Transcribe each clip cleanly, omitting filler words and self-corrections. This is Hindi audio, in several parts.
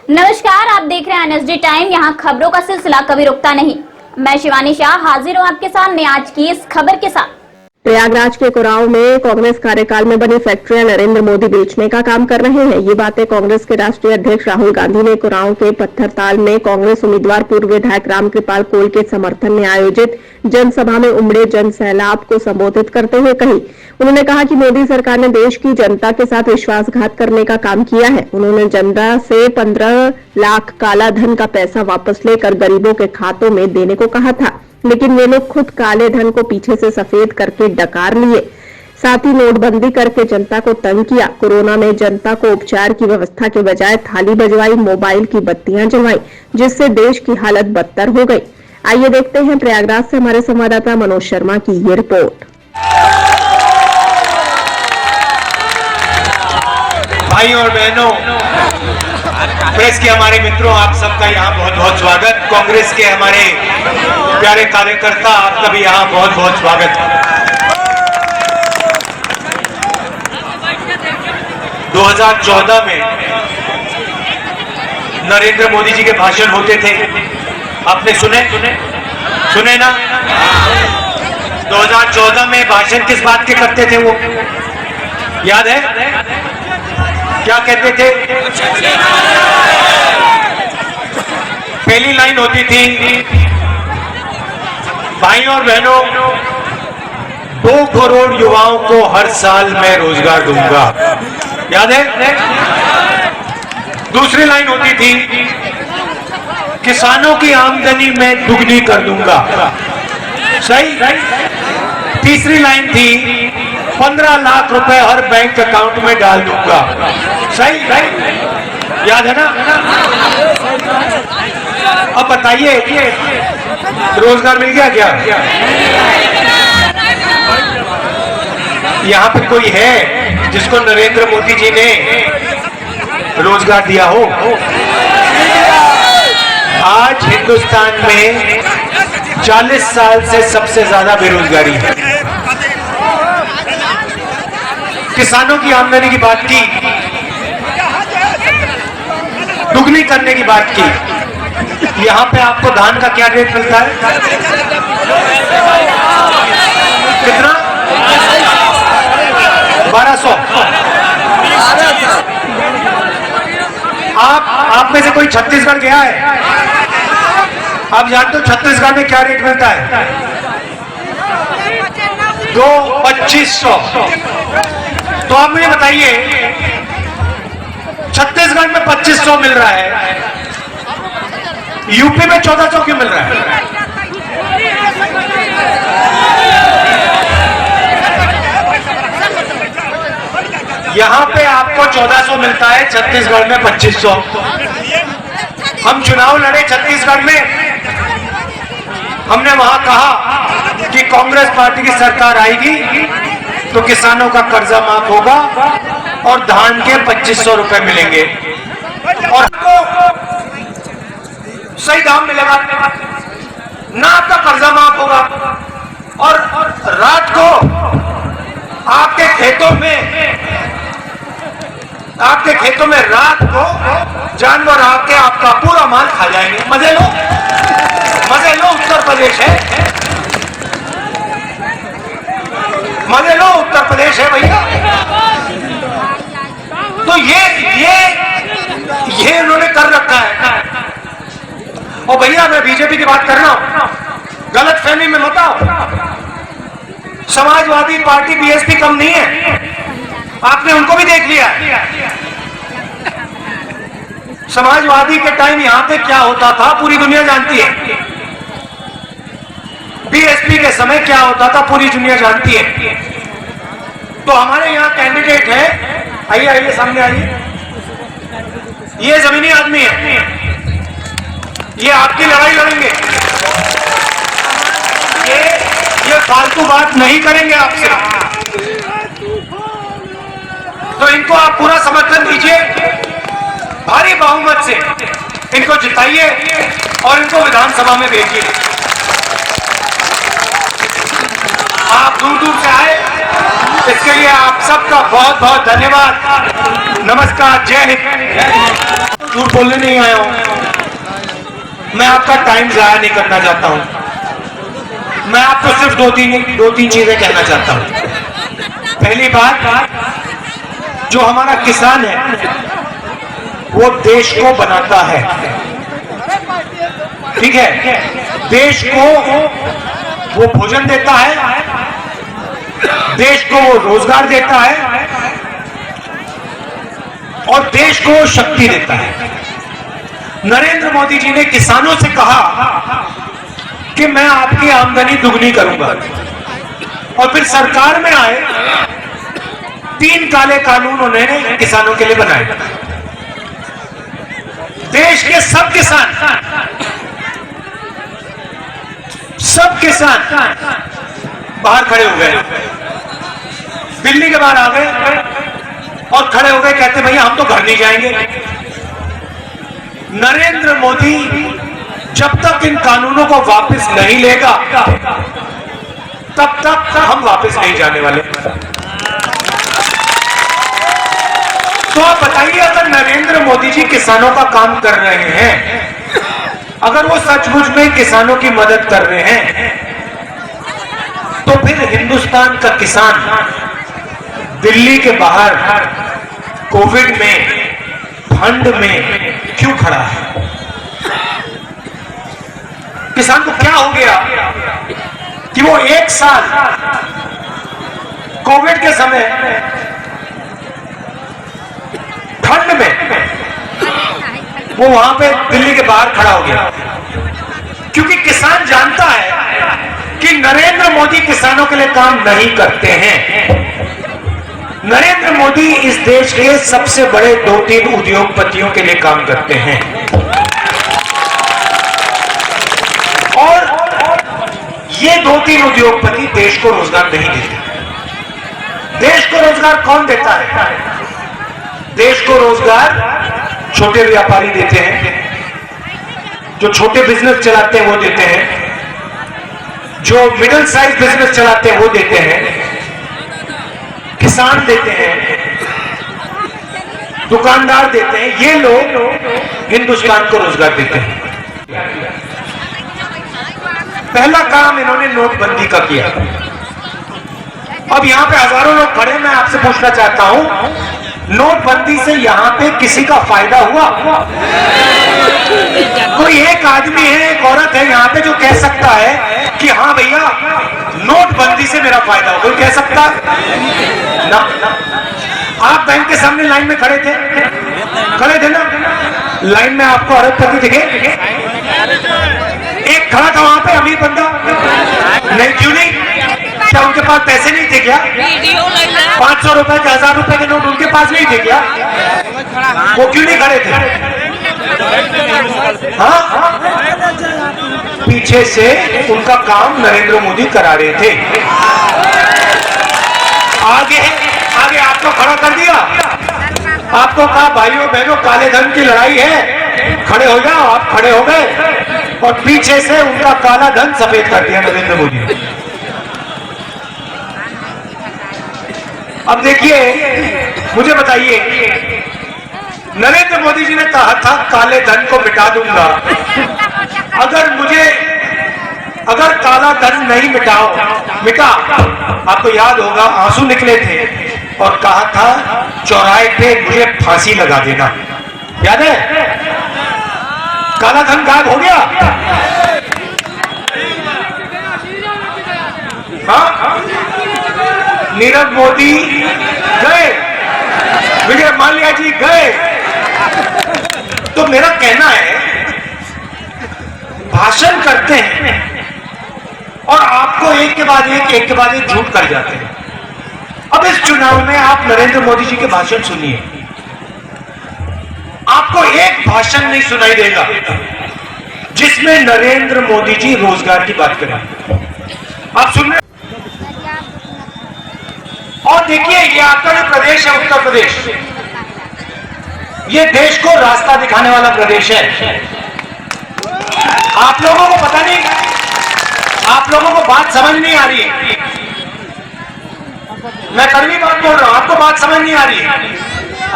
नमस्कार, आप देख रहे हैं एनएसडी टाइम। यहाँ खबरों का सिलसिला कभी रुकता नहीं। मैं शिवानी शाह हाजिर हूँ आपके सामने आज की इस खबर के साथ। प्रयागराज के कुराव में कांग्रेस कार्यकाल में बनी फैक्ट्रियां नरेंद्र मोदी बेचने का काम कर रहे हैं। ये बातें कांग्रेस के राष्ट्रीय अध्यक्ष राहुल गांधी ने कुराव के पत्थरताल में कांग्रेस उम्मीदवार पूर्व विधायक रामकृपाल कोल के समर्थन में आयोजित जनसभा में उमड़े जन सैलाब को संबोधित करते हुए कही। उन्होंने कहा कि मोदी सरकार ने देश की जनता के साथ विश्वासघात करने का काम किया है। उन्होंने जनता से 15 लाख काला धन का पैसा वापस लेकर गरीबों के खातों में देने को कहा था, लेकिन वे लोग खुद काले धन को पीछे से सफेद करके डकार लिए। साथ ही नोटबंदी करके जनता को तंग किया। कोरोना में जनता को उपचार की व्यवस्था के बजाय थाली बजवाई, मोबाइल की बत्तियां जलवाई, जिससे देश की हालत बदतर हो गई। आइए देखते हैं प्रयागराज से हमारे संवाददाता मनोज शर्मा की ये रिपोर्ट। भाई और बहनों, प्रेस के हमारे मित्रों, आप सबका यहाँ बहुत बहुत स्वागत। कांग्रेस के हमारे प्यारे कार्यकर्ता, आपका भी यहाँ बहुत बहुत स्वागत। 2014 में नरेंद्र मोदी जी के भाषण होते थे, आपने सुने ना? 2014 में भाषण किस बात के करते थे वो याद है? क्या कहते थे? पहली लाइन होती थी, भाई और बहनों, 2 करोड़ युवाओं को हर साल मैं रोजगार दूंगा। याद है? दूसरी लाइन होती थी, किसानों की आमदनी में दुगनी कर दूंगा। सही? तीसरी लाइन थी, 15 लाख रुपए हर बैंक अकाउंट में डाल दूंगा। सही? याद है ना? अब बताइए, रोजगार मिल गया क्या? यहाँ पे कोई है जिसको नरेंद्र मोदी जी ने रोजगार दिया हो? आज हिंदुस्तान में 40 साल से सबसे ज्यादा बेरोजगारी है। किसानों की आमदनी की बात की, दुगनी करने की बात की। यहां पे आपको धान का क्या रेट मिलता है? कितना? 1200। आप में से कोई छत्तीसगढ़ गया है? आप जानते हो छत्तीसगढ़ में क्या रेट मिलता है? 2500। तो आप मुझे बताइए, छत्तीसगढ़ में 2500 मिल रहा है, यूपी में 1400 क्यों मिल रहा है? यहां पे आपको 1400 मिलता है, छत्तीसगढ़ में 2500। हम चुनाव लड़े छत्तीसगढ़ में, हमने वहां कहा कि कांग्रेस पार्टी की सरकार आएगी तो किसानों का कर्जा माफ होगा और धान के 2500 रुपए मिलेंगे और आपको सही दाम मिलेगा, ना आपका कर्जा माफ होगा। और रात को आपके खेतों में रात को जानवर आके आपका पूरा माल खा जाएंगे। मजे लो, उत्तर प्रदेश है, मजे लो, उत्तर प्रदेश है भैया। तो ये उन्होंने कर रखा है। और भैया, मैं बीजेपी की बात कर रहा हूं, गलत फहमी में मत आओ। समाजवादी पार्टी बीएसपी कम नहीं है, आपने उनको भी देख लिया। समाजवादी के टाइम यहां पे क्या होता था पूरी दुनिया जानती है, बीएसपी के समय क्या होता था पूरी दुनिया जानती है। तो हमारे यहाँ कैंडिडेट है, आइए सामने आइए। ये जमीनी आदमी है, ये आपकी लड़ाई लड़ेंगे, ये फालतू बात नहीं करेंगे आपसे। तो इनको आप पूरा समर्थन दीजिए, भारी बहुमत से इनको जिताइए और इनको विधानसभा में भेजिए। आप दूर दूर से आए, इसके लिए आप सबका बहुत बहुत धन्यवाद। नमस्कार, जय हिंद। झूठ बोलने नहीं आया हूं। मैं आपका टाइम जाया नहीं करना चाहता हूं। मैं आपको सिर्फ दो तीन चीजें कहना चाहता हूं। पहली बात, जो हमारा किसान है वो देश को बनाता है, ठीक है। देश को वो भोजन देता है, देश को वो रोजगार देता है और देश को शक्ति देता है। नरेंद्र मोदी जी ने किसानों से कहा कि मैं आपकी आमदनी दुगनी करूंगा, और फिर सरकार में आए 3 काले कानून उन्होंने किसानों के लिए बनाए। देश के सब किसान बाहर खड़े हो गए, दिल्ली के बाहर आ गए और खड़े हो गए, कहते भैया हम तो घर नहीं जाएंगे। नरेंद्र मोदी जब तक इन कानूनों को वापस नहीं लेगा तब तक हम वापस नहीं जाने वाले। तो आप बताइए, अगर नरेंद्र मोदी जी किसानों का काम कर रहे हैं, अगर वो सचमुच में किसानों की मदद कर रहे हैं, तो फिर हिंदुस्तान का किसान दिल्ली के बाहर कोविड में ठंड में क्यों खड़ा है? किसान को क्या हो गया कि वो 1 साल कोविड के समय ठंड में वो वहां पे दिल्ली के बाहर खड़ा हो गया? क्योंकि किसान जानता है कि नरेंद्र मोदी किसानों के लिए काम नहीं करते हैं। नरेंद्र मोदी इस देश के सबसे बड़े 2-3 उद्योगपतियों के लिए काम करते हैं, और ये 2-3 उद्योगपति देश को रोजगार नहीं देते। देश को रोजगार कौन देता है? देश को रोजगार छोटे व्यापारी देते हैं, जो छोटे बिजनेस चलाते हैं वो देते हैं, जो मिडिल साइज बिजनेस चलाते हैं वो देते हैं, किसान देते हैं, दुकानदार देते हैं। ये लोग हिंदुस्तान को रोजगार देते हैं। पहला काम इन्होंने नोटबंदी का किया। अब यहां पे हजारों लोग खड़े, मैं आपसे पूछना चाहता हूं, नोटबंदी से यहां पे किसी का फायदा हुआ? कोई एक आदमी है, एक औरत है यहां पे जो कह सकता है कि हाँ भैया नोटबंदी से मेरा फायदा हो? कोई कह सकता ना? आप बैंक के सामने लाइन में खड़े थे ना? लाइन में आपको अरबपति दिखे? एक खड़ा था वहां पे अमीर बंदा, नहीं? क्यों नहीं? क्या उनके पास पैसे नहीं थे क्या? 500 रुपए के 1000 रुपए के नोट उनके पास नहीं थे क्या? वो क्यों नहीं खड़े थे? हाँ, पीछे से उनका काम नरेंद्र मोदी करा रहे थे। आगे आपको खड़ा कर दिया, आपको कहा भाइयों बहनों काले धन की लड़ाई है, खड़े हो जाओ। आप खड़े हो गए और पीछे से उनका काला धन सफेद कर दिया नरेंद्र मोदी ने। अब देखिए, मुझे बताइए, नरेंद्र मोदी जी ने कहा था काले धन को मिटा दूंगा। अगर काला धन नहीं मिटा, आपको याद होगा आंसू निकले थे और कहा था चौराहे पे मुझे फांसी लगा देना, याद है? काला धन गायब हो गया। हाँ, नीरव मोदी गए, विजय माल्या जी गए। तो मेरा कहना है, भाषण करते हैं और आपको एक के बाद एक झूठ कर जाते हैं। अब इस चुनाव में आप नरेंद्र मोदी जी के भाषण सुनिए, आपको एक भाषण नहीं सुनाई देगा जिसमें नरेंद्र मोदी जी रोजगार की बात करें। आप सुन रहे? और देखिए, ये आपका जो प्रदेश है उत्तर प्रदेश, ये देश को रास्ता दिखाने वाला प्रदेश है। आप लोगों को पता नहीं, आप लोगों को बात समझ नहीं आ रही है। मैं कड़वी बात बोल रहा हूं, आपको बात समझ नहीं आ रही है।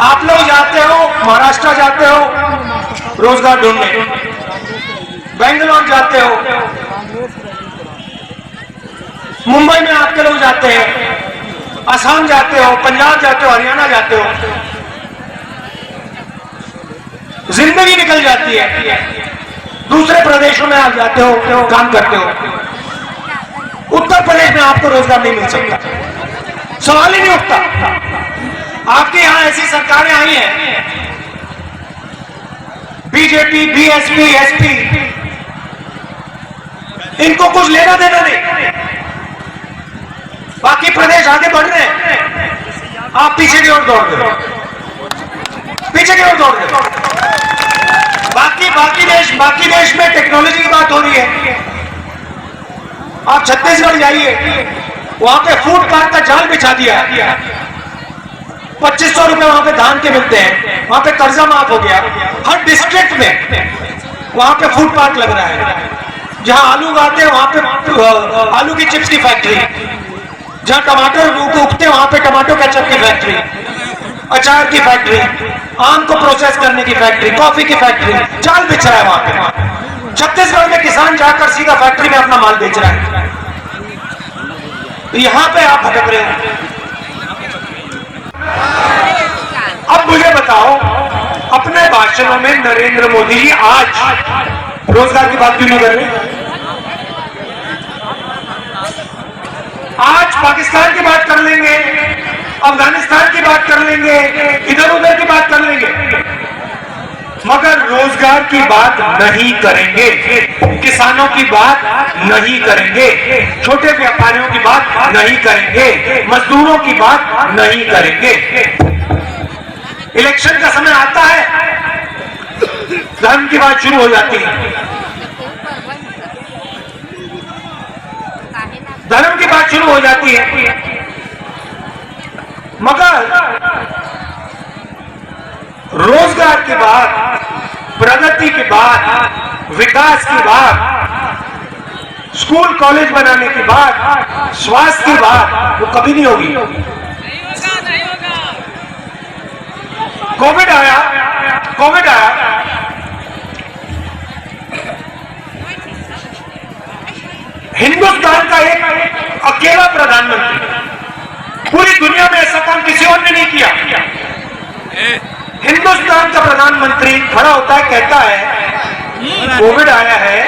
आप लोग जाते हो महाराष्ट्र, जाते हो रोजगार ढूंढने, बेंगलोर जाते हो, मुंबई में आपके लोग जाते हैं, असम जाते हो, पंजाब जाते हो, हरियाणा जाते हो, जिंदगी निकल जाती है। दूसरे प्रदेशों में आप जाते हो, काम करते हो, उत्तर प्रदेश में आपको रोजगार नहीं मिल सकता, सवाल ही नहीं उठता। आपके यहां ऐसी सरकारें आई हैं, बीजेपी, बीएसपी, एसपी, इनको कुछ लेना देना नहीं, बाकी प्रदेश आगे बढ़ रहे हैं, आप पीछे की ओर दौड़ रहे हो, पीछे की ओर दौड़ रहे हो। बाकी देश में टेक्नोलॉजी की बात हो रही है, आप छत्तीसगढ़ जाइए, वहां पे फूड पार्क का जाल बिछा दिया, 2500 रुपए वहां पे धान के मिलते हैं, वहां पे कर्जा माफ हो गया। हर डिस्ट्रिक्ट में वहां पे फूड पार्क लग रहा है, जहां आलू उगाते हैं वहां पे आलू की चिप्स की फैक्ट्री, जहां टमाटर उगते हैं वहां पे टमाटो केचप की फैक्ट्री, अचार की फैक्ट्री, आम को प्रोसेस करने की फैक्ट्री, कॉफी की फैक्ट्री, जाल बिछ रहा है वहां पे। छत्तीसगढ़ में किसान जाकर सीधा फैक्ट्री में अपना माल बेच रहा है, तो यहां पे आप भटक रहे हो। अब मुझे बताओ, अपने भाषणों में नरेंद्र मोदी जी आज रोजगार की बात क्यों नहीं कर रहे? आज पाकिस्तान की बात कर लेंगे, अफगानिस्तान की बात कर लेंगे, इधर उधर की बात कर लेंगे, मगर रोजगार की बात नहीं करेंगे, किसानों की बात नहीं करेंगे, छोटे व्यापारियों की बात नहीं करेंगे, मजदूरों की बात नहीं करेंगे। इलेक्शन का समय आता है, धर्म की बात शुरू हो जाती है, धर्म की बात शुरू हो जाती है, मगर रोजगार की बात, प्रगति की बात, विकास की बात, स्कूल कॉलेज बनाने की बात, स्वास्थ्य की बात वो कभी नहीं होगी। कोविड आया, हिंदुस्तान का एक अकेला प्रधानमंत्री, पूरी दुनिया में ऐसा काम किसी और ने नहीं किया। हिंदुस्तान का प्रधानमंत्री खड़ा होता है, कहता है कोविड आया है,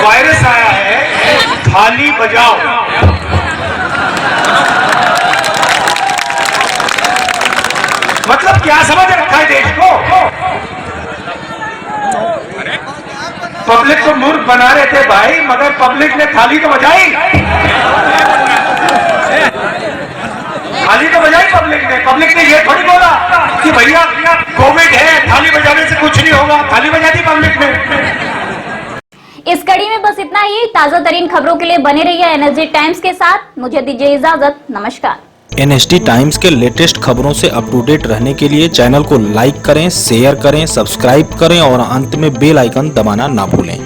वायरस आया है, थाली बजाओ। मतलब क्या समझ रखा है देश को? पब्लिक को मूर्ख बना रहे थे भाई, मगर पब्लिक ने थाली तो बजाई, थाली तो बजाई पब्लिक ने ये थोड़ी बोला कि भैया कोविड है, थाली बजाने से कुछ नहीं होगा, थाली बजा दी पब्लिक ने। इस कड़ी में बस इतना ही। ताजा तरीन खबरों के लिए बने रहिए एनएसडी टाइम्स के साथ। मुझे दीजिए इजाजत, नमस्कार। एनएसडी टाइम्स के लेटेस्ट खबरों से अप टू डेट रहने के लिए चैनल को लाइक करें, शेयर करें, सब्सक्राइब करें और अंत में बेल आइकन दबाना ना भूलें।